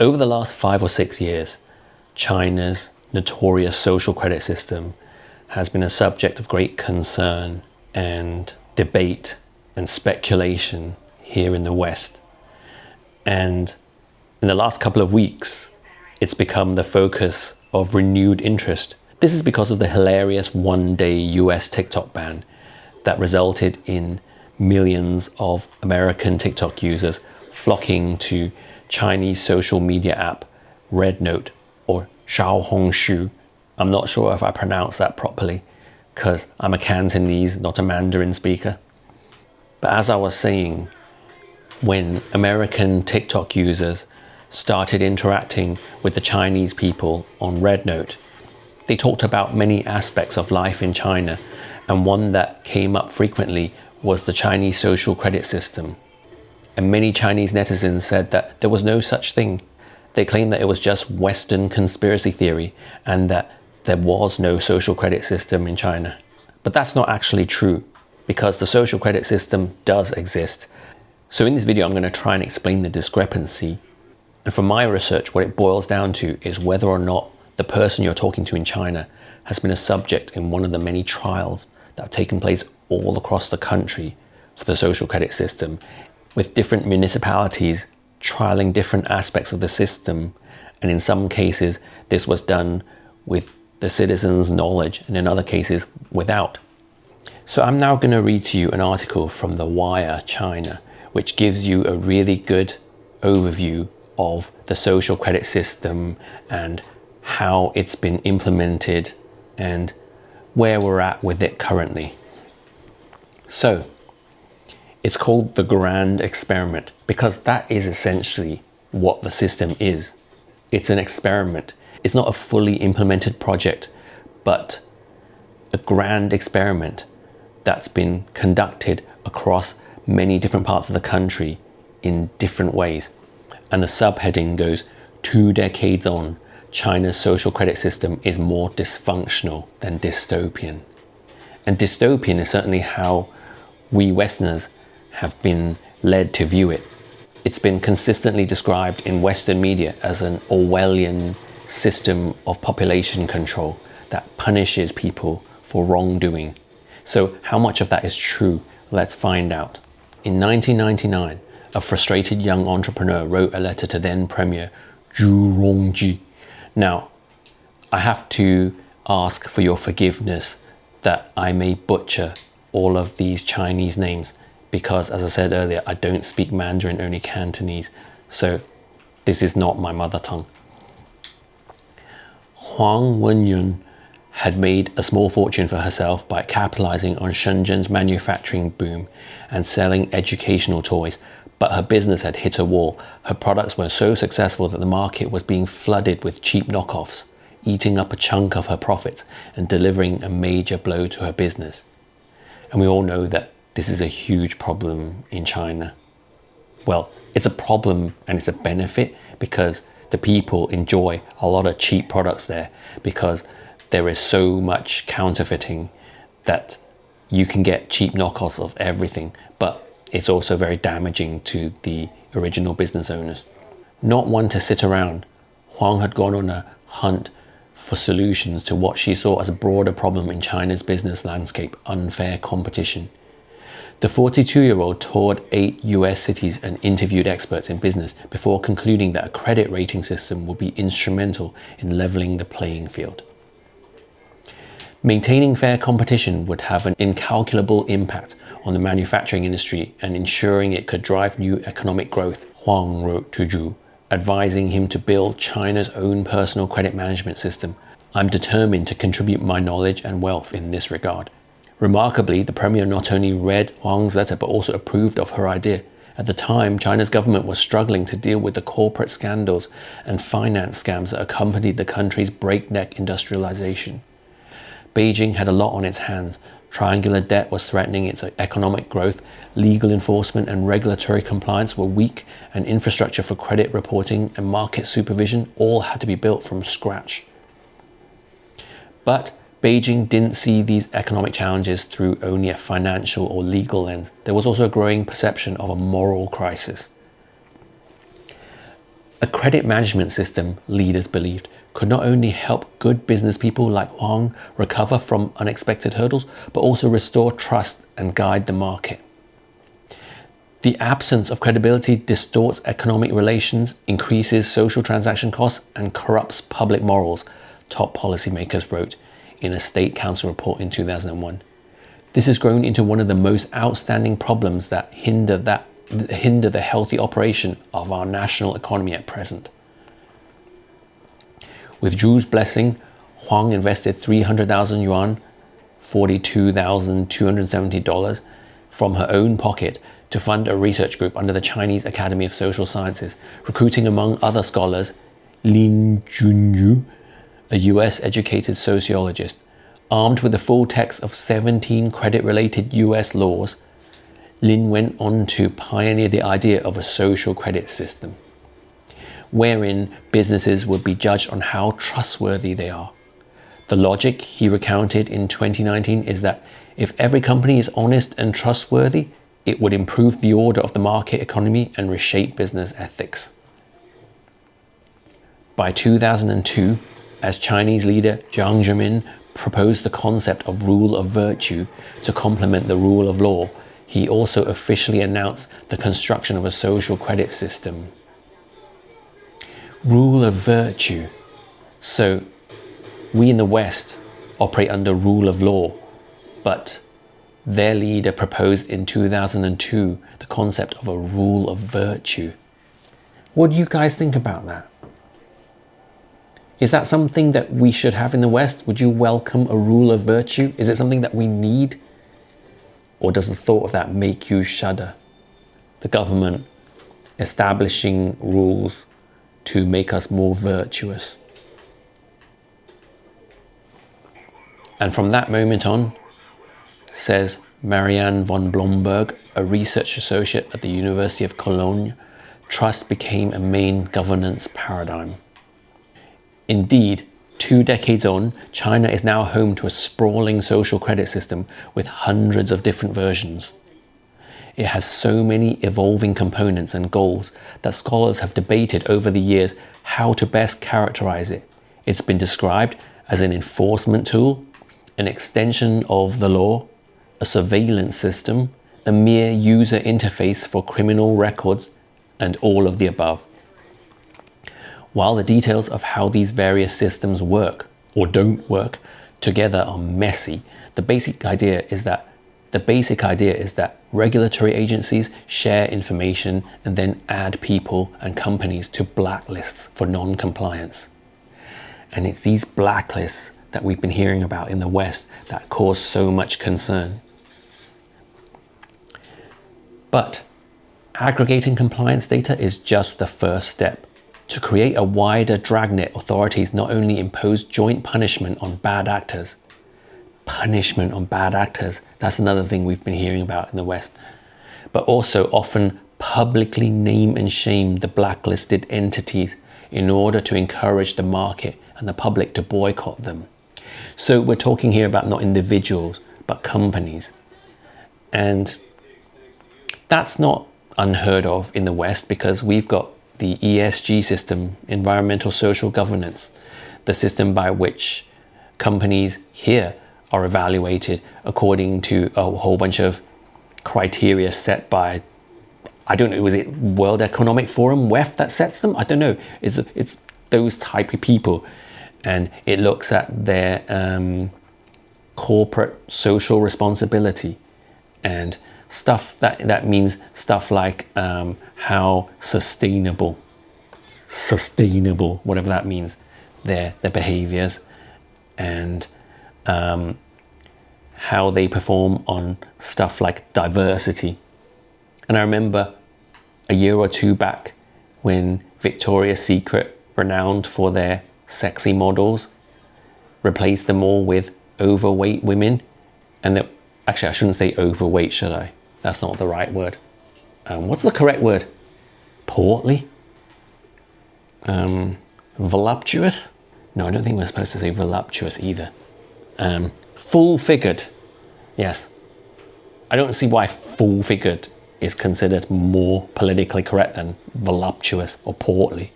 Over the last 5 or 6 years, China's notorious social credit system has been a subject of great concern and debate and speculation here in the West. And in the last couple of weeks, it's become the focus of renewed interest. This is because of the hilarious one-day US TikTok ban that resulted in millions of American TikTok users flocking to Chinese social media app Red Note or Xiaohongshu. I'm not sure if I pronounced that properly because I'm a Cantonese, not a Mandarin speaker. But as I was saying, when American TikTok users started interacting with the Chinese people on Red Note, they talked about many aspects of life in China, and one that came up frequently was the Chinese social credit system. And many Chinese netizens said that there was no such thing. They claimed that it was just Western conspiracy theory and that there was no social credit system in China. But that's not actually true, because the social credit system does exist. So in this video, I'm going to try and explain the discrepancy. And from my research, what it boils down to is whether or not the person you're talking to in China has been a subject in one of the many trials that have taken place all across the country for the social credit system, with different municipalities trialing different aspects of the system. And in some cases, this was done with the citizens' knowledge, and in other cases, without. So I'm now going to read to you an article from The Wire China, which gives you a really good overview of the social credit system and how it's been implemented and where we're at with it currently. So, it's called the Grand Experiment because that is essentially what the system is. It's an experiment. It's not a fully implemented project, but a grand experiment that's been conducted across many different parts of the country in different ways. And the subheading goes, 2 decades on, China's social credit system is more dysfunctional than dystopian. And dystopian is certainly how we Westerners have been led to view it. It's been consistently described in Western media as an Orwellian system of population control that punishes people for wrongdoing. So how much of that is true? Let's find out. In 1999, a frustrated young entrepreneur wrote a letter to then Premier Zhu Rongji. Now, I have to ask for your forgiveness that I may butcher all of these Chinese names because, as I said earlier, I don't speak Mandarin, only Cantonese, so this is not my mother tongue. Huang Wenyun had made a small fortune for herself by capitalizing on Shenzhen's manufacturing boom and selling educational toys, but her business had hit a wall. Her products were so successful that the market was being flooded with cheap knockoffs, eating up a chunk of her profits and delivering a major blow to her business. And we all know that this is a huge problem in China. Well, it's a problem and it's a benefit because the people enjoy a lot of cheap products there because there is so much counterfeiting that you can get cheap knockoffs of everything, but it's also very damaging to the original business owners. Not one to sit around, Huang had gone on a hunt for solutions to what she saw as a broader problem in China's business landscape: unfair competition. The 42-year-old toured 8 US cities and interviewed experts in business before concluding that a credit rating system would be instrumental in leveling the playing field. Maintaining fair competition would have an incalculable impact on the manufacturing industry and ensuring it could drive new economic growth, Huang wrote to Zhu, advising him to build China's own personal credit management system. I'm determined to contribute my knowledge and wealth in this regard. Remarkably, the premier not only read Huang's letter but also approved of her idea. At the time, China's government was struggling to deal with the corporate scandals and finance scams that accompanied the country's breakneck industrialization. Beijing had a lot on its hands. Triangular debt was threatening its economic growth, legal enforcement and regulatory compliance were weak, and infrastructure for credit reporting and market supervision all had to be built from scratch. But Beijing didn't see these economic challenges through only a financial or legal lens. There was also a growing perception of a moral crisis. A credit management system, leaders believed, could not only help good business people like Huang recover from unexpected hurdles, but also restore trust and guide the market. The absence of credibility distorts economic relations, increases social transaction costs, and corrupts public morals, top policymakers wrote in a State Council report in 2001. This has grown into one of the most outstanding problems that hinder the healthy operation of our national economy at present. With Zhu's blessing, Huang invested 300,000 yuan, $42,270, from her own pocket to fund a research group under the Chinese Academy of Social Sciences, recruiting among other scholars Lin Junyu, a US-educated sociologist. Armed with the full text of 17 credit-related US laws, Lin went on to pioneer the idea of a social credit system, wherein businesses would be judged on how trustworthy they are. The logic he recounted in 2019 is that if every company is honest and trustworthy, it would improve the order of the market economy and reshape business ethics. By 2002, as Chinese leader Jiang Zemin proposed the concept of rule of virtue to complement the rule of law, he also officially announced the construction of a social credit system. Rule of virtue. So we in the West operate under rule of law, but their leader proposed in 2002 the concept of a rule of virtue. What do you guys think about that? Is that something that we should have in the West? Would you welcome a rule of virtue? Is it something that we need? Or does the thought of that make you shudder? The government establishing rules to make us more virtuous. And from that moment on, says Marianne von Blomberg, a research associate at the University of Cologne, trust became a main governance paradigm. Indeed, 2 decades on, China is now home to a sprawling social credit system with hundreds of different versions. It has so many evolving components and goals that scholars have debated over the years how to best characterize it. It's been described as an enforcement tool, an extension of the law, a surveillance system, a mere user interface for criminal records, and all of the above. While the details of how these various systems work or don't work together are messy, the basic idea is that regulatory agencies share information and then add people and companies to blacklists for non-compliance. And it's these blacklists that we've been hearing about in the West that cause so much concern. But aggregating compliance data is just the first step. To create a wider dragnet, authorities not only impose joint punishment on bad actors. Punishment on bad actors, that's another thing we've been hearing about in the West. But also often publicly name and shame the blacklisted entities in order to encourage the market and the public to boycott them. So we're talking here about not individuals, but companies. And that's not unheard of in the West because we've got the ESG system, environmental social governance, the system by which companies here are evaluated according to a whole bunch of criteria set by, I don't know, was it World Economic Forum, WEF, that sets them? I don't know. It's those type of people. And it looks at their corporate social responsibility and stuff that means stuff like how sustainable, whatever that means, their behaviors and how they perform on stuff like diversity. And I remember a year or two back when Victoria's Secret, renowned for their sexy models, replaced them all with overweight women. And actually, I shouldn't say overweight, should I? That's not the right word. What's the correct word? Portly? Voluptuous? No, I don't think we're supposed to say voluptuous either. Full-figured. Yes. I don't see why full-figured is considered more politically correct than voluptuous or portly.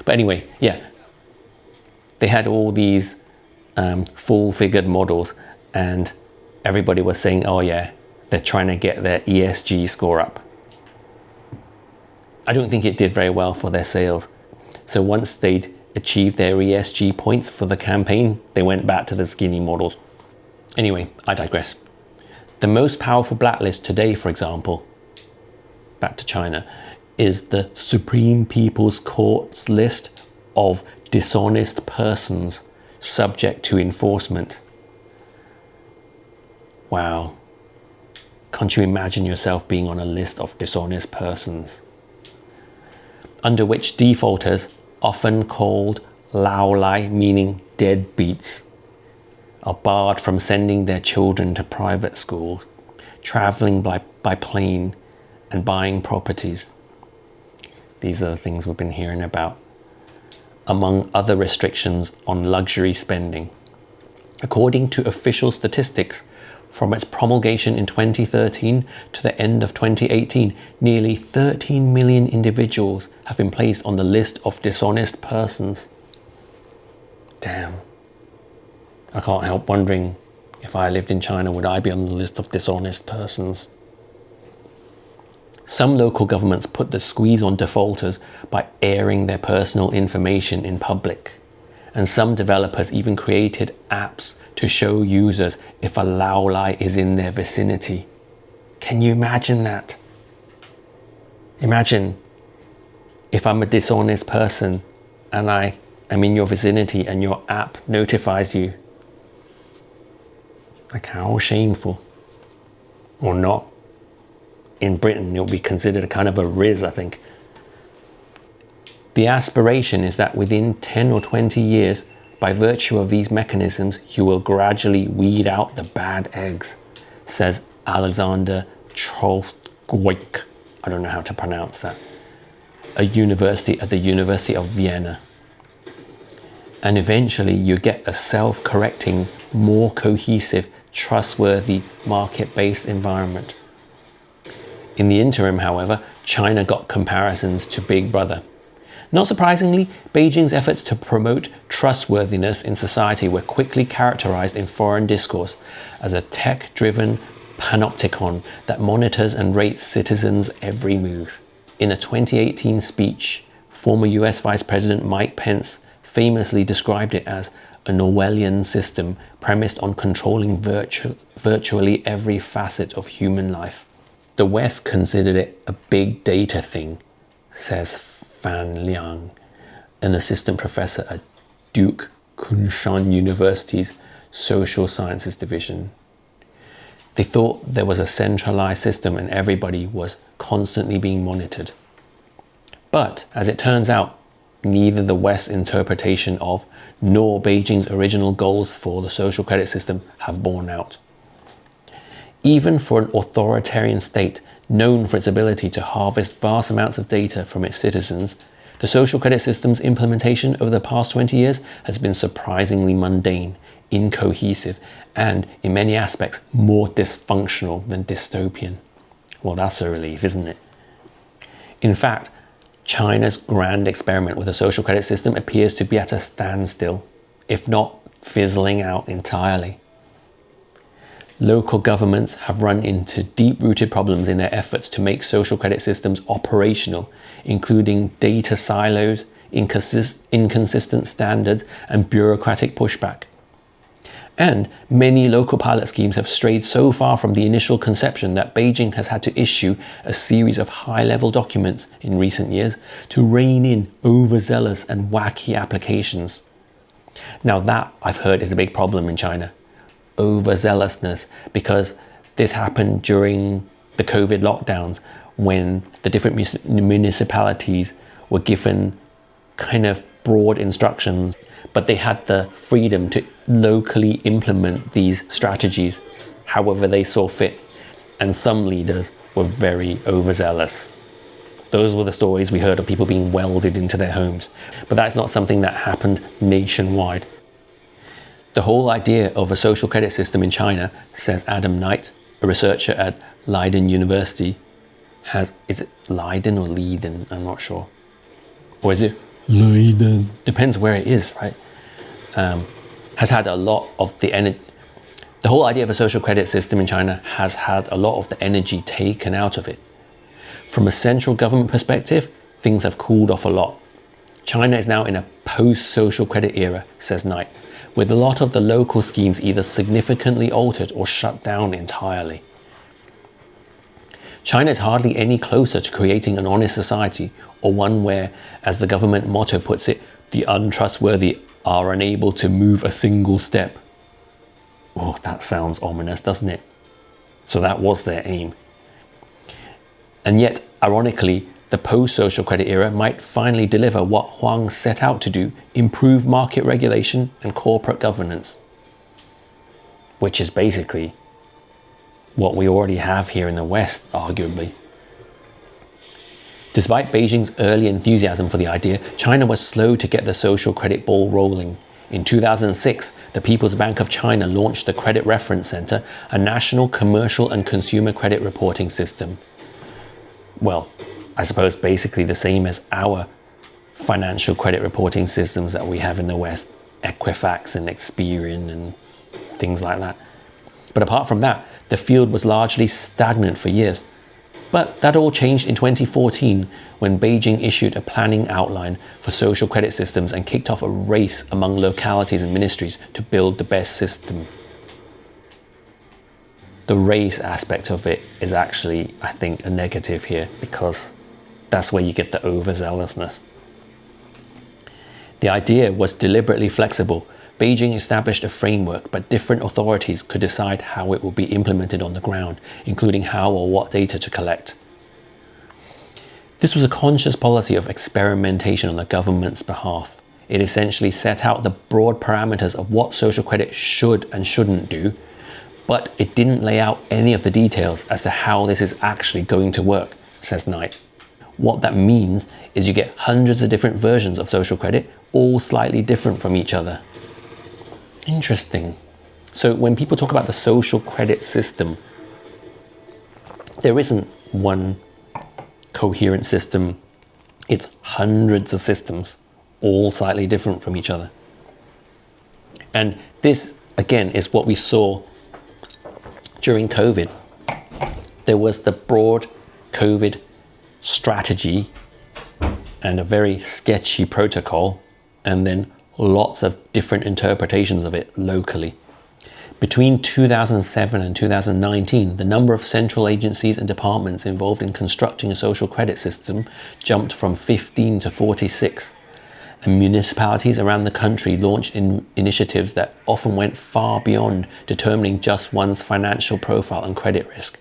But anyway, yeah, they had all these full-figured models, and everybody was saying, oh yeah, they're trying to get their ESG score up. I don't think it did very well for their sales. So once they'd achieved their ESG points for the campaign, they went back to the skinny models. Anyway, I digress. The most powerful blacklist today, for example, back to China, is the Supreme People's Court's list of dishonest persons subject to enforcement. Wow. Can't you imagine yourself being on a list of dishonest persons? Under which defaulters, often called laolai, meaning deadbeats, are barred from sending their children to private schools, traveling by plane, and buying properties. These are the things we've been hearing about, among other restrictions on luxury spending. According to official statistics, from its promulgation in 2013 to the end of 2018, nearly 13 million individuals have been placed on the list of dishonest persons. Damn. I can't help wondering, if I lived in China, would I be on the list of dishonest persons? Some local governments put the squeeze on defaulters by airing their personal information in public. And some developers even created apps to show users if a laolai is in their vicinity. Can you imagine that? Imagine if I'm a dishonest person and I am in your vicinity and your app notifies you. Like, how shameful. Or not. In Britain, it'll be considered a kind of a riz, I think. The aspiration is that within 10 or 20 years, by virtue of these mechanisms, you will gradually weed out the bad eggs, says Alexander Trollgoik. I don't know how to pronounce that. A university at the University of Vienna. And eventually you get a self-correcting, more cohesive, trustworthy, market-based environment. In the interim, however, China got comparisons to Big Brother. Not surprisingly, Beijing's efforts to promote trustworthiness in society were quickly characterized in foreign discourse as a tech-driven panopticon that monitors and rates citizens' every move. In a 2018 speech, former US Vice President Mike Pence famously described it as an Orwellian system premised on controlling virtually every facet of human life. The West considered it a big data thing, says Fan Liang, an assistant professor at Duke Kunshan University's Social Sciences Division. They thought there was a centralized system and everybody was constantly being monitored. But, as it turns out, neither the West's interpretation of nor Beijing's original goals for the social credit system have borne out. Even for an authoritarian state known for its ability to harvest vast amounts of data from its citizens, the social credit system's implementation over the past 20 years has been surprisingly mundane, incohesive, and, in many aspects, more dysfunctional than dystopian. Well, that's a relief, isn't it? In fact, China's grand experiment with a social credit system appears to be at a standstill, if not fizzling out entirely. Local governments have run into deep-rooted problems in their efforts to make social credit systems operational, including data silos, inconsistent standards, and bureaucratic pushback. And many local pilot schemes have strayed so far from the initial conception that Beijing has had to issue a series of high-level documents in recent years to rein in overzealous and wacky applications. Now that, I've heard, is a big problem in China. Overzealousness, because this happened during the COVID lockdowns when the different municipalities were given kind of broad instructions, but they had the freedom to locally implement these strategies however they saw fit. And some leaders were very overzealous. Those were the stories we heard of people being welded into their homes. But that's not something that happened nationwide. The whole idea of a social credit system in China, says Adam Knight, a researcher at Leiden University, is it Leiden or Leiden? I'm not sure. Or is it Leiden, depends where it is, right? Has had a lot of the energy. The whole idea of a social credit system in China has had a lot of the energy taken out of it. From a central government perspective, things have cooled off a lot. China is now in a post-social credit era, says Knight, with a lot of the local schemes either significantly altered or shut down entirely. China is hardly any closer to creating an honest society, or one where, as the government motto puts it, the untrustworthy are unable to move a single step. Oh, that sounds ominous, doesn't it? So that was their aim. And yet, ironically, the post-social credit era might finally deliver what Huang set out to do, improve market regulation and corporate governance. Which is basically what we already have here in the West, arguably. Despite Beijing's early enthusiasm for the idea, China was slow to get the social credit ball rolling. In 2006, the People's Bank of China launched the Credit Reference Center, a national commercial and consumer credit reporting system. Well, I suppose basically the same as our financial credit reporting systems that we have in the West, Equifax and Experian and things like that. But apart from that, the field was largely stagnant for years. But that all changed in 2014 when Beijing issued a planning outline for social credit systems and kicked off a race among localities and ministries to build the best system. The race aspect of it is actually, I think, a negative here, because that's where you get the overzealousness. The idea was deliberately flexible. Beijing established a framework, but different authorities could decide how it would be implemented on the ground, including how or what data to collect. This was a conscious policy of experimentation on the government's behalf. It essentially set out the broad parameters of what social credit should and shouldn't do, but it didn't lay out any of the details as to how this is actually going to work, says Knight. What that means is you get hundreds of different versions of social credit, all slightly different from each other. Interesting. So when people talk about the social credit system, there isn't one coherent system. It's hundreds of systems, all slightly different from each other. And this, again, is what we saw during COVID. There was the broad COVID strategy and a very sketchy protocol, and then lots of different interpretations of it locally. Between 2007 and 2019, the number of central agencies and departments involved in constructing a social credit system jumped from 15 to 46. And municipalities around the country launched initiatives that often went far beyond determining just one's financial profile and credit risk.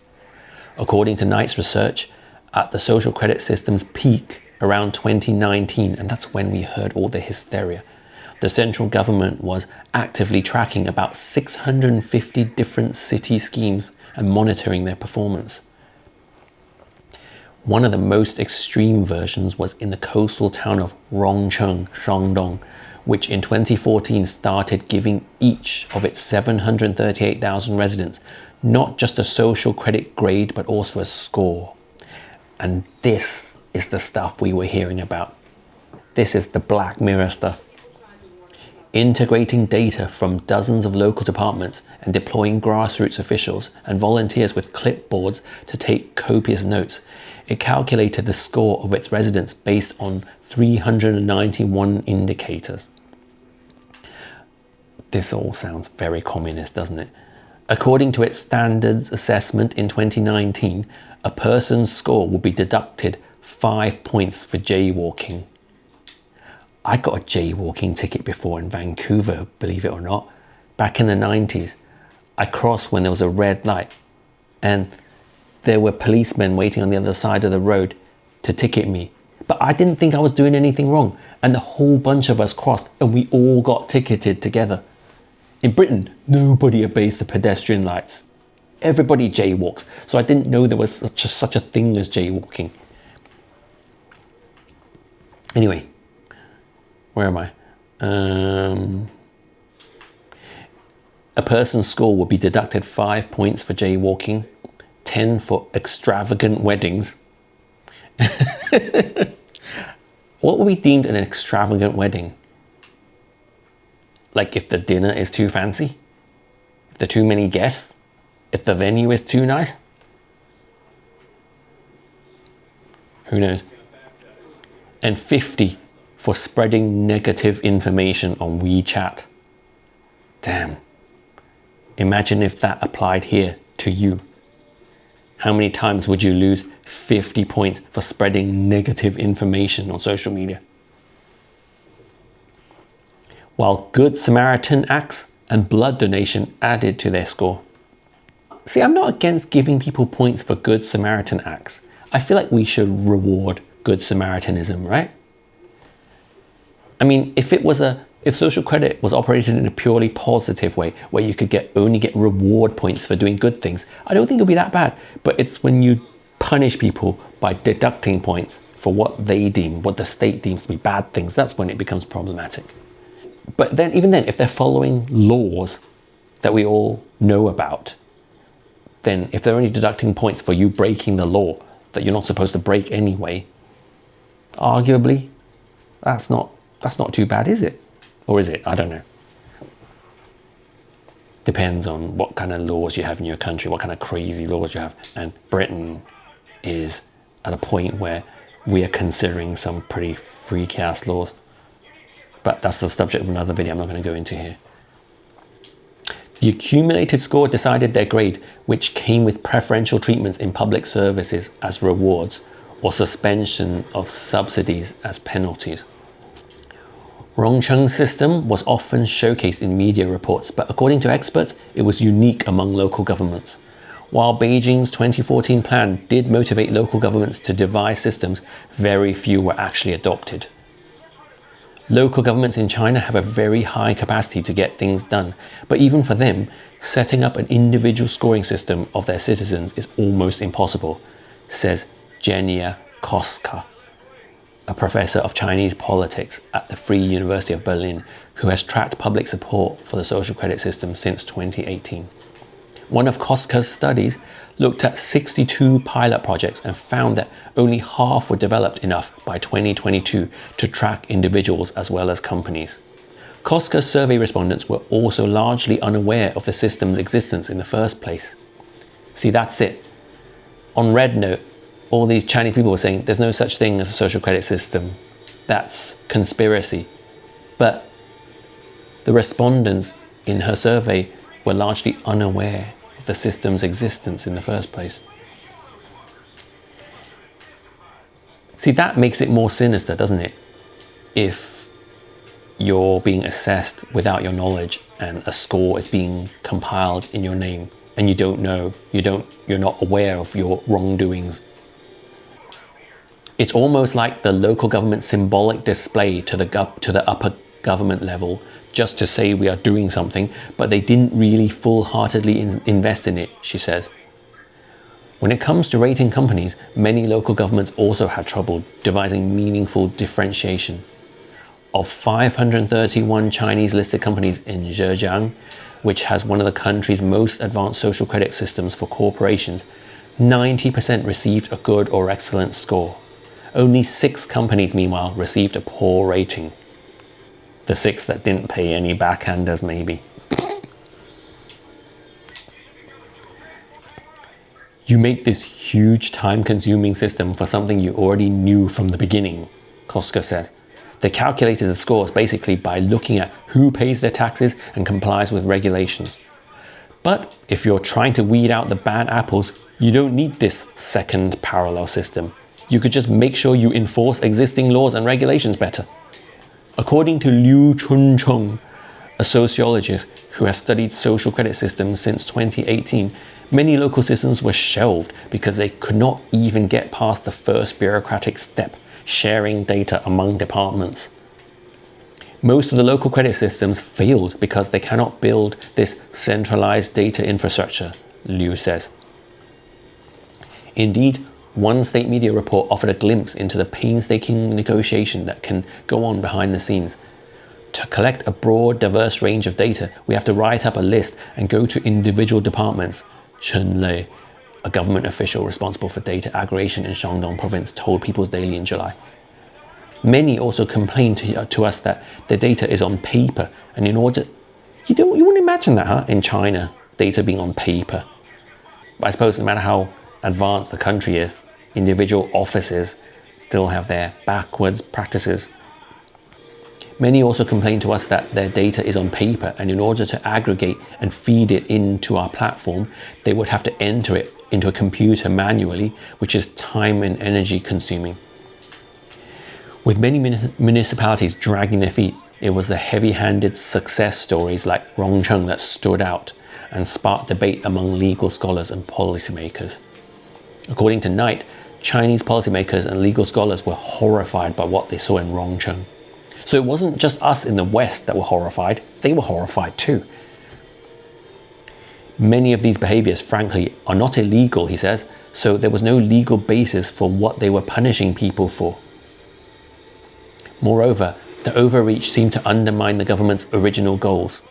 According to Knight's research, at the social credit system's peak around 2019, and that's when we heard all the hysteria, the central government was actively tracking about 650 different city schemes and monitoring their performance. One of the most extreme versions was in the coastal town of Rongcheng, Shandong, which in 2014 started giving each of its 738,000 residents not just a social credit grade, but also a score. And this is the stuff we were hearing about. This is the Black Mirror stuff. Integrating data from dozens of local departments and deploying grassroots officials and volunteers with clipboards to take copious notes. It calculated the score of its residents based on 391 indicators. This all sounds very communist, doesn't it? According to its standards assessment in 2019, a person's score will be deducted 5 points for jaywalking. I got a jaywalking ticket before in Vancouver, believe it or not. Back in the 90s, I crossed when there was a red light, and there were policemen waiting on the other side of the road to ticket me. But I didn't think I was doing anything wrong, and a whole bunch of us crossed, and we all got ticketed together. In Britain, nobody obeys the pedestrian lights. Everybody jaywalks, so I didn't know there was such a thing as jaywalking. Anyway, where am I? A person's score will be deducted 5 points for jaywalking, 10 for extravagant weddings. What would be deemed an extravagant wedding? Like if the dinner is too fancy? If there are too many guests? If the venue is too nice? Who knows? And 50 for spreading negative information on WeChat. Damn. Imagine if that applied here to you. How many times would you lose 50 points for spreading negative information on social media? While Good Samaritan acts and blood donation added to their score. See, I'm not against giving people points for Good Samaritan acts. I feel like we should reward Good Samaritanism, right? I mean, if social credit was operated in a purely positive way, where you could only get reward points for doing good things, I don't think it'll be that bad. But it's when you punish people by deducting points for what the state deems to be bad things, that's when it becomes problematic. But then, even then, if they're following laws that we all know about, then if they're only deducting points for you breaking the law that you're not supposed to break anyway, arguably, that's not too bad, is it? Or is it? I don't know. Depends on what kind of laws you have in your country, what kind of crazy laws you have. And Britain is at a point where we are considering some pretty freak-ass laws. But that's the subject of another video I'm not going to go into here. The accumulated score decided their grade, which came with preferential treatments in public services as rewards or suspension of subsidies as penalties. Rongcheng's system was often showcased in media reports, but according to experts, it was unique among local governments. While Beijing's 2014 plan did motivate local governments to devise systems, very few were actually adopted. Local governments in China have a very high capacity to get things done, but even for them, setting up an individual scoring system of their citizens is almost impossible, says Zhenya Koska, a professor of Chinese politics at the Free University of Berlin, who has tracked public support for the social credit system since 2018. One of Koska's studies looked at 62 pilot projects and found that only half were developed enough by 2022 to track individuals as well as companies. Koska's survey respondents were also largely unaware of the system's existence in the first place. See, that's it. On RedNote, all these Chinese people were saying there's no such thing as a social credit system. That's conspiracy. But the respondents in her survey were largely unaware of the system's existence in the first place. See, that makes it more sinister, doesn't it? If you're being assessed without your knowledge and a score is being compiled in your name and you don't know, you're not aware of your wrongdoings. It's almost like the local government symbolic display to the upper government level just to say we are doing something, but they didn't really full-heartedly invest in it, she says. When it comes to rating companies, many local governments also had trouble devising meaningful differentiation. Of 531 Chinese listed companies in Zhejiang, which has one of the country's most advanced social credit systems for corporations, 90% received a good or excellent score. Only 6 companies, meanwhile, received a poor rating. The 6 that didn't pay any backhanders, maybe. You make this huge time-consuming system for something you already knew from the beginning, Koska says. They calculated the scores basically by looking at who pays their taxes and complies with regulations. But if you're trying to weed out the bad apples, you don't need this second parallel system. You could just make sure you enforce existing laws and regulations better. According to Liu Chuncheng, a sociologist who has studied social credit systems since 2018, many local systems were shelved because they could not even get past the first bureaucratic step, sharing data among departments. Most of the local credit systems failed because they cannot build this centralized data infrastructure, Liu says. Indeed, one state media report offered a glimpse into the painstaking negotiation that can go on behind the scenes. To collect a broad, diverse range of data, we have to write up a list and go to individual departments, Chen Lei, a government official responsible for data aggregation in Shandong province, told People's Daily in July. Many also complain to us that their data is on paper, and in order, you wouldn't imagine that, huh? In China, data being on paper. But I suppose no matter how advanced the country is, individual offices still have their backwards practices. Many also complain to us that their data is on paper, and in order to aggregate and feed it into our platform, they would have to enter it into a computer manually, which is time and energy consuming. With many municipalities dragging their feet, it was the heavy-handed success stories like Rongcheng that stood out and sparked debate among legal scholars and policymakers. According to Knight, Chinese policymakers and legal scholars were horrified by what they saw in Rongcheng. So it wasn't just us in the West that were horrified, they were horrified too. Many of these behaviors, frankly, are not illegal, he says, so there was no legal basis for what they were punishing people for. Moreover, the overreach seemed to undermine the government's original goals.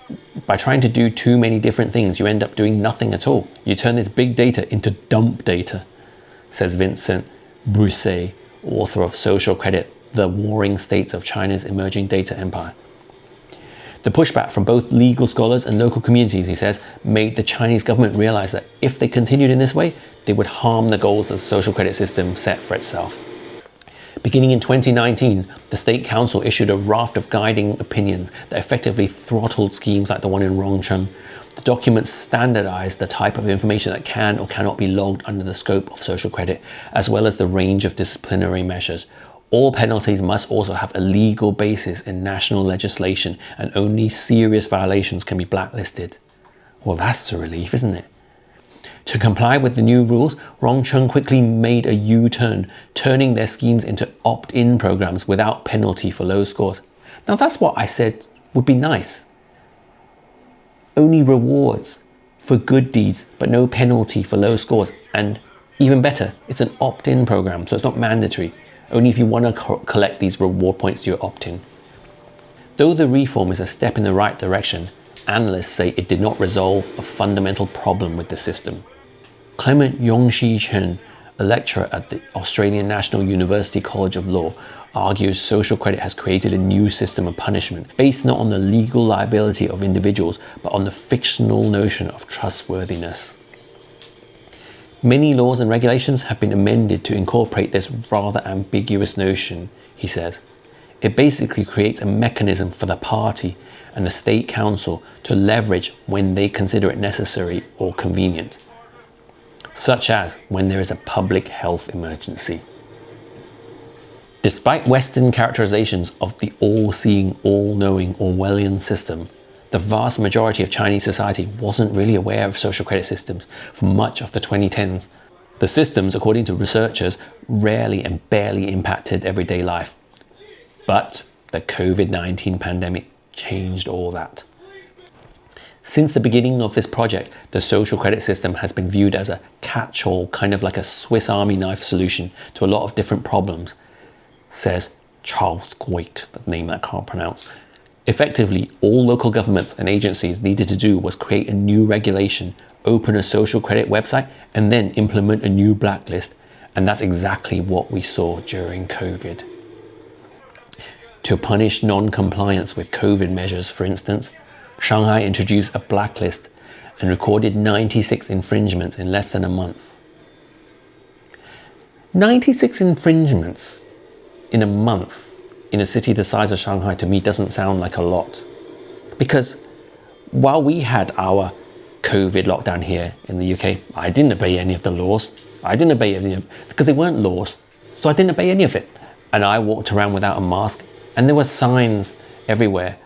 By trying to do too many different things, you end up doing nothing at all. You turn this big data into dump data, says Vincent Broussais, author of Social Credit, The Warring States of China's Emerging Data Empire. The pushback from both legal scholars and local communities, he says, made the Chinese government realize that if they continued in this way, they would harm the goals the social credit system set for itself. Beginning in 2019, the State Council issued a raft of guiding opinions that effectively throttled schemes like the one in Rongcheng. The documents standardized the type of information that can or cannot be logged under the scope of social credit, as well as the range of disciplinary measures. All penalties must also have a legal basis in national legislation, and only serious violations can be blacklisted. Well, that's a relief, isn't it? To comply with the new rules, Rongcheng quickly made a U-turn, turning their schemes into opt-in programs without penalty for low scores. Now that's what I said would be nice. Only rewards for good deeds, but no penalty for low scores. And even better, it's an opt-in program, so it's not mandatory. Only if you want to collect these reward points do you opt in. Though the reform is a step in the right direction, analysts say it did not resolve a fundamental problem with the system. Clement Yongshi Chen, a lecturer at the Australian National University College of Law, argues social credit has created a new system of punishment based not on the legal liability of individuals, but on the fictional notion of trustworthiness. Many laws and regulations have been amended to incorporate this rather ambiguous notion, he says. It basically creates a mechanism for the party and the State Council to leverage when they consider it necessary or convenient, such as when there is a public health emergency. Despite Western characterizations of the all-seeing, all-knowing Orwellian system, the vast majority of Chinese society wasn't really aware of social credit systems for much of the 2010s. The systems, according to researchers, rarely and barely impacted everyday life. But the COVID-19 pandemic changed all that. Since the beginning of this project, the social credit system has been viewed as a catch-all, kind of like a Swiss Army knife solution to a lot of different problems, says Charles Goik, the name that I can't pronounce. Effectively, all local governments and agencies needed to do was create a new regulation, open a social credit website, and then implement a new blacklist. And that's exactly what we saw during COVID. To punish non-compliance with COVID measures, for instance, Shanghai introduced a blacklist and recorded 96 infringements in less than a month. 96 infringements in a month in a city the size of Shanghai, to me, doesn't sound like a lot. Because while we had our COVID lockdown here in the UK, I didn't obey any of the laws. Because they weren't laws, so I didn't obey any of it. And I walked around without a mask, and there were signs everywhere,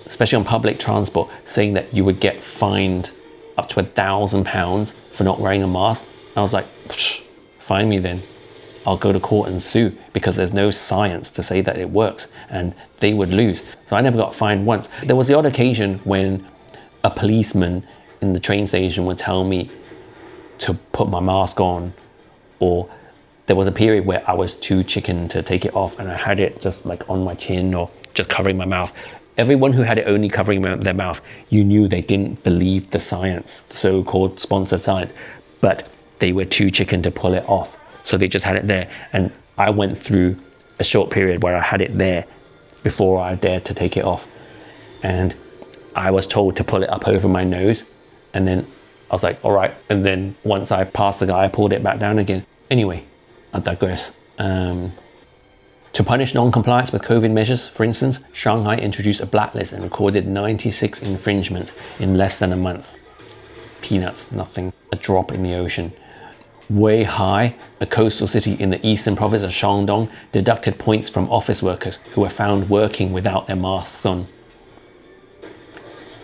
especially on public transport, saying that you would get fined up to £1,000 for not wearing a mask. I was like, fine me then. I'll go to court and sue, because there's no science to say that it works, and they would lose. So I never got fined once. There was the odd occasion when a policeman in the train station would tell me to put my mask on, or there was a period where I was too chicken to take it off and I had it just like on my chin or just covering my mouth. Everyone who had it only covering their mouth, you knew they didn't believe the science, the so-called sponsored science, but they were too chicken to pull it off. So they just had it there. And I went through a short period where I had it there before I dared to take it off. And I was told to pull it up over my nose, and then I was like, all right. And then once I passed the guy, I pulled it back down again. Anyway, I digress. To punish non-compliance with COVID measures, for instance, Shanghai introduced a blacklist and recorded 96 infringements in less than a month. Peanuts, nothing, a drop in the ocean. Weihai, a coastal city in the eastern province of Shandong, deducted points from office workers who were found working without their masks on.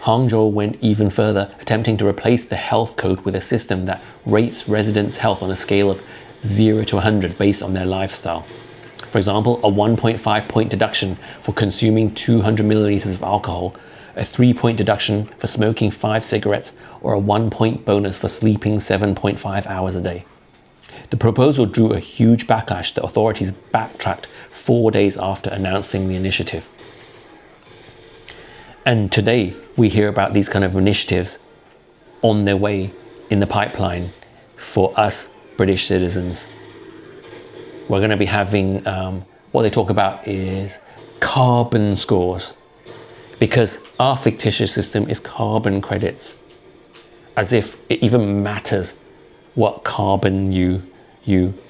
Hangzhou went even further, attempting to replace the health code with a system that rates residents' health on a scale of 0 to 100 based on their lifestyle. For example, a 1.5 point deduction for consuming 200 milliliters of alcohol, a 3 point deduction for smoking 5 cigarettes, or a 1 point bonus for sleeping 7.5 hours a day. The proposal drew a huge backlash that authorities backtracked 4 days after announcing the initiative. And today we hear about these kind of initiatives on their way in the pipeline for us British citizens. We're going to be having, what they talk about is carbon scores, because our fictitious system is carbon credits, as if it even matters what carbon you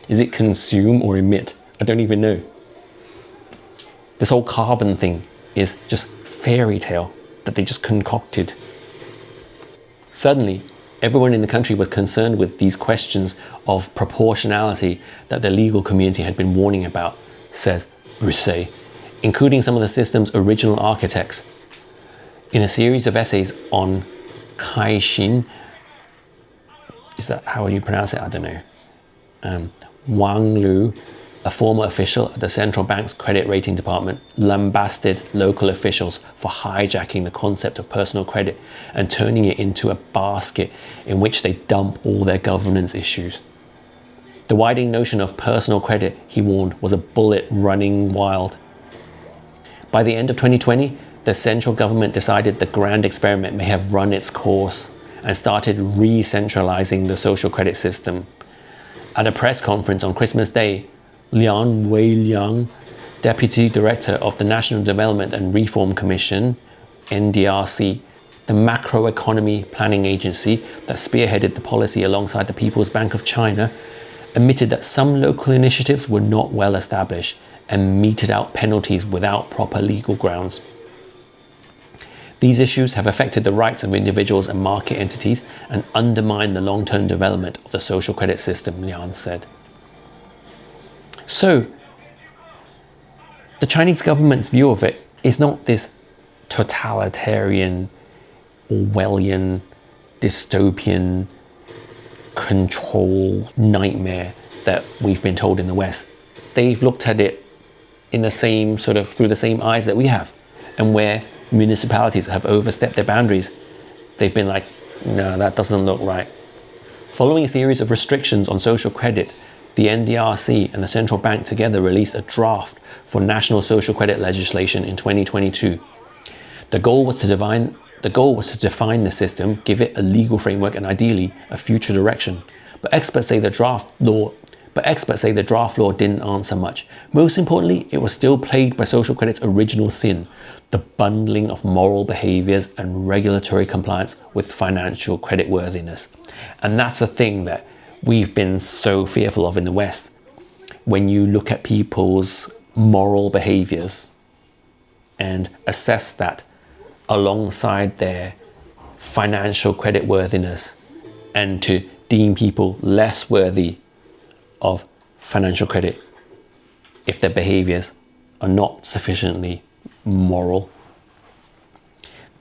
is it consume or emit? I don't even know. This whole carbon thing is just fairy tale that they just concocted. Suddenly, everyone in the country was concerned with these questions of proportionality that the legal community had been warning about, says Broussais, including some of the system's original architects. In a series of essays on Caixin, is that how would you pronounce it? I don't know. Wang Lu, a former official at the central bank's credit rating department, lambasted local officials for hijacking the concept of personal credit and turning it into a basket in which they dump all their governance issues. The widening notion of personal credit, he warned, was a bullet running wild. By the end of 2020, the central government decided the grand experiment may have run its course and started re-centralizing the social credit system. At a press conference on Christmas Day, Liang Weiliang, Deputy Director of the National Development and Reform Commission, NDRC, the macroeconomy planning agency that spearheaded the policy alongside the People's Bank of China, admitted that some local initiatives were not well established and meted out penalties without proper legal grounds. These issues have affected the rights of individuals and market entities and undermined the long-term development of the social credit system, Liang said. So, the Chinese government's view of it is not this totalitarian, Orwellian, dystopian control nightmare that we've been told in the West. They've looked at it in the same sort of through the same eyes that we have, and where municipalities have overstepped their boundaries, they've been like, no, that doesn't look right. Following a series of restrictions on social credit, the NDRC and the central bank together released a draft for national social credit legislation in 2022. The goal was to define the system, give it a legal framework and ideally a future direction. But experts say the draft law didn't answer much. Most importantly, it was still plagued by social credit's original sin, the bundling of moral behaviors and regulatory compliance with financial creditworthiness. And that's the thing that we've been so fearful of in the West. When you look at people's moral behaviors and assess that alongside their financial creditworthiness, and to deem people less worthy of financial credit if their behaviors are not sufficiently moral.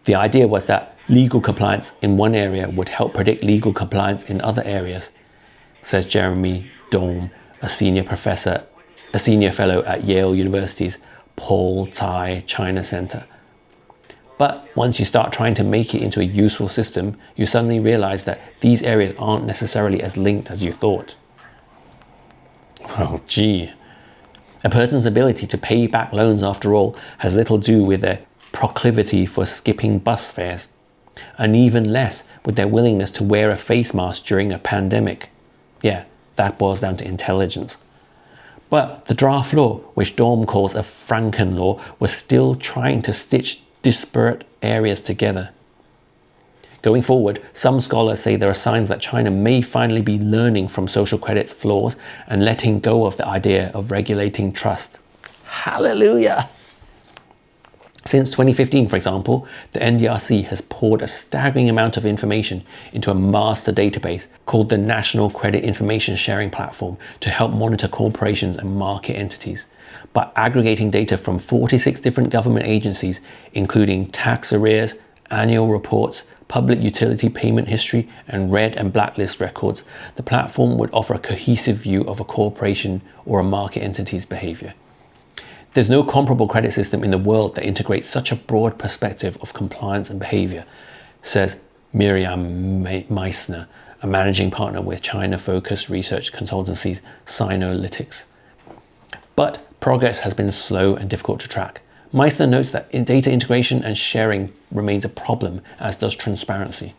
The idea was that legal compliance in one area would help predict legal compliance in other areas, says Jeremy Dome, a senior fellow at Yale University's Paul Tsai China Center. But once you start trying to make it into a useful system, you suddenly realize that these areas aren't necessarily as linked as you thought. Well, gee. A person's ability to pay back loans, after all, has little to do with their proclivity for skipping bus fares, and even less with their willingness to wear a face mask during a pandemic. Yeah, that boils down to intelligence. But the draft law, which Dorm calls a Franken law, was still trying to stitch disparate areas together. Going forward, some scholars say there are signs that China may finally be learning from social credit's flaws and letting go of the idea of regulating trust. Hallelujah! Since 2015, for example, the NDRC has poured a staggering amount of information into a master database called the National Credit Information Sharing Platform to help monitor corporations and market entities. By aggregating data from 46 different government agencies, including tax arrears, annual reports, public utility payment history, and red and blacklist records, the platform would offer a cohesive view of a corporation or a market entity's behavior. There's no comparable credit system in the world that integrates such a broad perspective of compliance and behavior, says Miriam Meissner, a managing partner with China-focused research consultancy Sinolytics. But progress has been slow and difficult to track. Meissner notes that data integration and sharing remains a problem, as does transparency.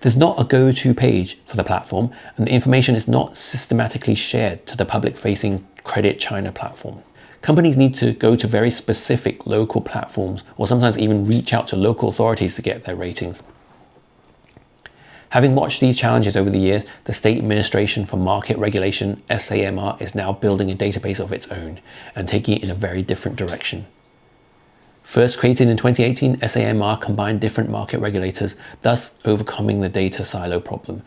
There's not a go-to page for the platform, and the information is not systematically shared to the public-facing Credit China platform. Companies need to go to very specific local platforms or sometimes even reach out to local authorities to get their ratings. Having watched these challenges over the years, the State Administration for Market Regulation, SAMR, is now building a database of its own and taking it in a very different direction. First created in 2018, SAMR combined different market regulators, thus overcoming the data silo problem.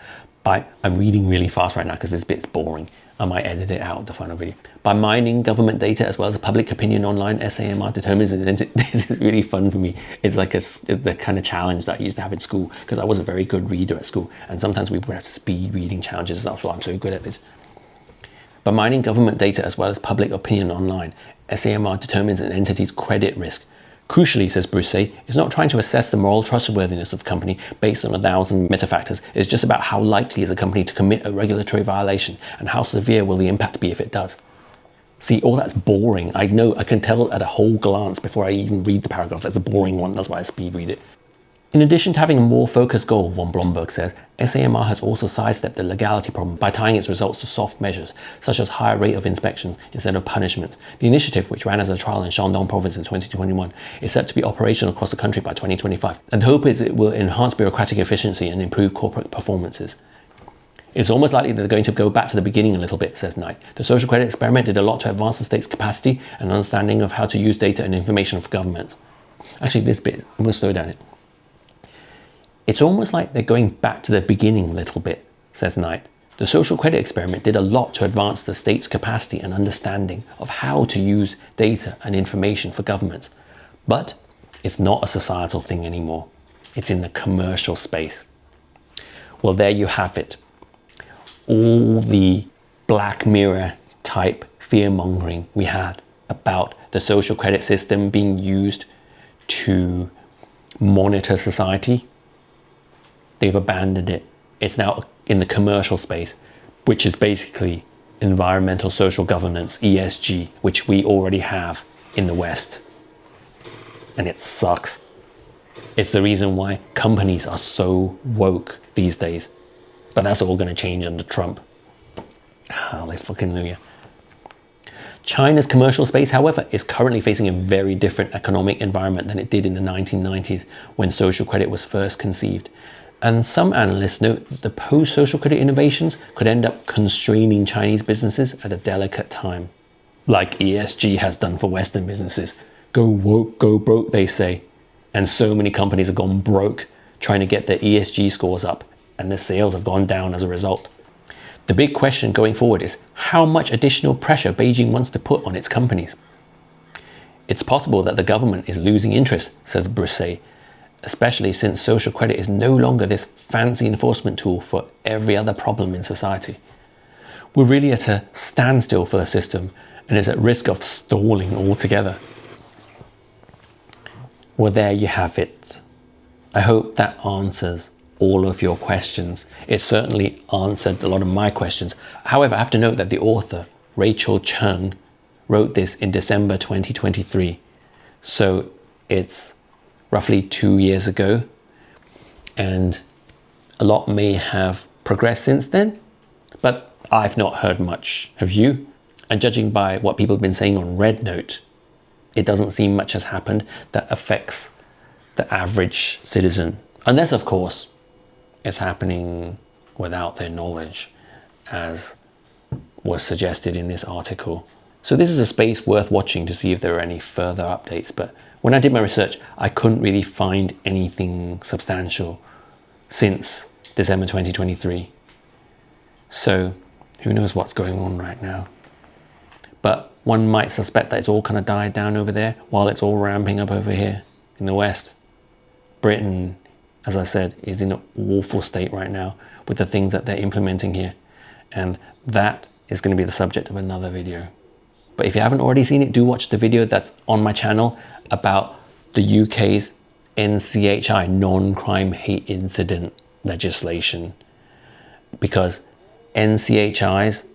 I'm reading really fast right now because this bit's boring. I might edit it out of the final video. By mining government data as well as public opinion online, SAMR determines this is really fun for me. It's like the kind of challenge that I used to have in school because I wasn't a very good reader at school, and sometimes we would have speed reading challenges. That's why I'm so good at this. By mining government data as well as public opinion online, SAMR determines an entity's credit risk. Crucially, says Brousset, it's not trying to assess the moral trustworthiness of the company based on 1,000 metafactors. It's just about how likely is a company to commit a regulatory violation and how severe will the impact be if it does. See, all that's boring. I know, I can tell at a whole glance before I even read the paragraph. That's a boring one. That's why I speed read it. In addition to having a more focused goal, von Blomberg says, SAMR has also sidestepped the legality problem by tying its results to soft measures, such as higher rate of inspections instead of punishment. The initiative, which ran as a trial in Shandong province in 2021, is set to be operational across the country by 2025, and the hope is it will enhance bureaucratic efficiency and improve corporate performances. It's almost likely that they're going to go back to the beginning a little bit, says Knight. The social credit experiment did a lot to advance the state's capacity and understanding of how to use data and information for governments. Actually, this bit, I'm going to slow down it. It's almost like they're going back to the beginning a little bit, says Knight. The social credit experiment did a lot to advance the state's capacity and understanding of how to use data and information for governments. But it's not a societal thing anymore. It's in the commercial space. Well, there you have it. All the Black Mirror type fear-mongering we had about the social credit system being used to monitor society. They've abandoned it. It's now in the commercial space, which is basically environmental social governance, ESG, which we already have in the West. And it sucks. It's the reason why companies are so woke these days. But that's all going to change under Trump. Hallelujah. China's commercial space, however, is currently facing a very different economic environment than it did in the 1990s when social credit was first conceived. And some analysts note that the post-social credit innovations could end up constraining Chinese businesses at a delicate time, like ESG has done for Western businesses. Go woke, go broke, they say. And so many companies have gone broke trying to get their ESG scores up, and their sales have gone down as a result. The big question going forward is how much additional pressure Beijing wants to put on its companies. It's possible that the government is losing interest, says Brousset, especially since social credit is no longer this fancy enforcement tool for every other problem in society. We're really at a standstill for the system and is at risk of stalling altogether. Well, there you have it. I hope that answers all of your questions. It certainly answered a lot of my questions. However, I have to note that the author, Rachel Chung, wrote this in December 2023. So it's roughly 2 years ago, and a lot may have progressed since then, but I've not heard much. Have you? And judging by what people have been saying on Red Note, it doesn't seem much has happened that affects the average citizen. Unless, of course, it's happening without their knowledge, as was suggested in this article. So this is a space worth watching to see if there are any further updates. But when I did my research, I couldn't really find anything substantial since December 2023. So who knows what's going on right now. But one might suspect that it's all kind of died down over there while it's all ramping up over here in the West. Britain, as I said, is in an awful state right now with the things that they're implementing here. And that is going to be the subject of another video. But if you haven't already seen it, do watch the video that's on my channel about the UK's NCHI, non-crime hate incident legislation. Because NCHIs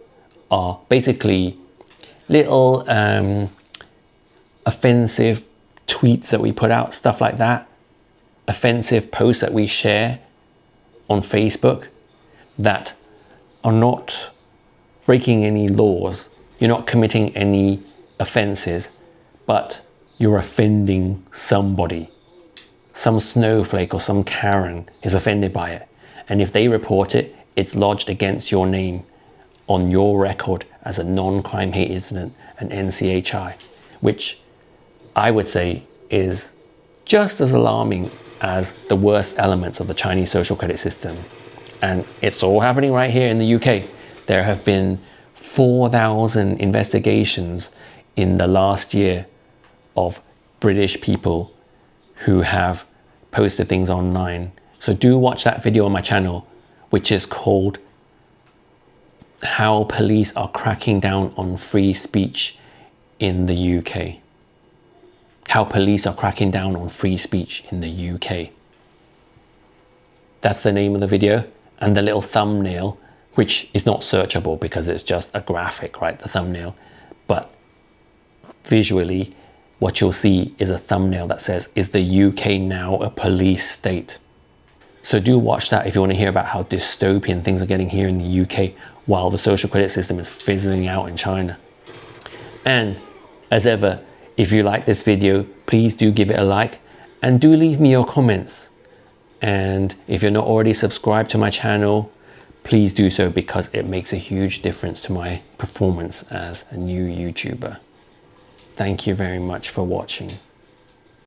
are basically little offensive tweets that we put out, stuff like that, offensive posts that we share on Facebook that are not breaking any laws. You're not committing any offenses, but you're offending somebody. Some snowflake or some Karen is offended by it. And if they report it, it's lodged against your name on your record as a non-crime hate incident, an NCHI, which I would say is just as alarming as the worst elements of the Chinese social credit system. And it's all happening right here in the UK. There have been 4,000 investigations in the last year of British people who have posted things online. So do watch that video on my channel, which is called How Police Are Cracking Down on Free Speech in the UK. How police are cracking down on free speech in the UK. That's the name of the video, and the little thumbnail, which is not searchable because it's just a graphic, right? The thumbnail. But visually, what you'll see is a thumbnail that says, "Is the UK now a police state?" So do watch that if you want to hear about how dystopian things are getting here in the UK while the social credit system is fizzling out in China. And as ever, if you like this video, please do give it a like and do leave me your comments. And if you're not already subscribed to my channel, please do so because it makes a huge difference to my performance as a new YouTuber. Thank you very much for watching.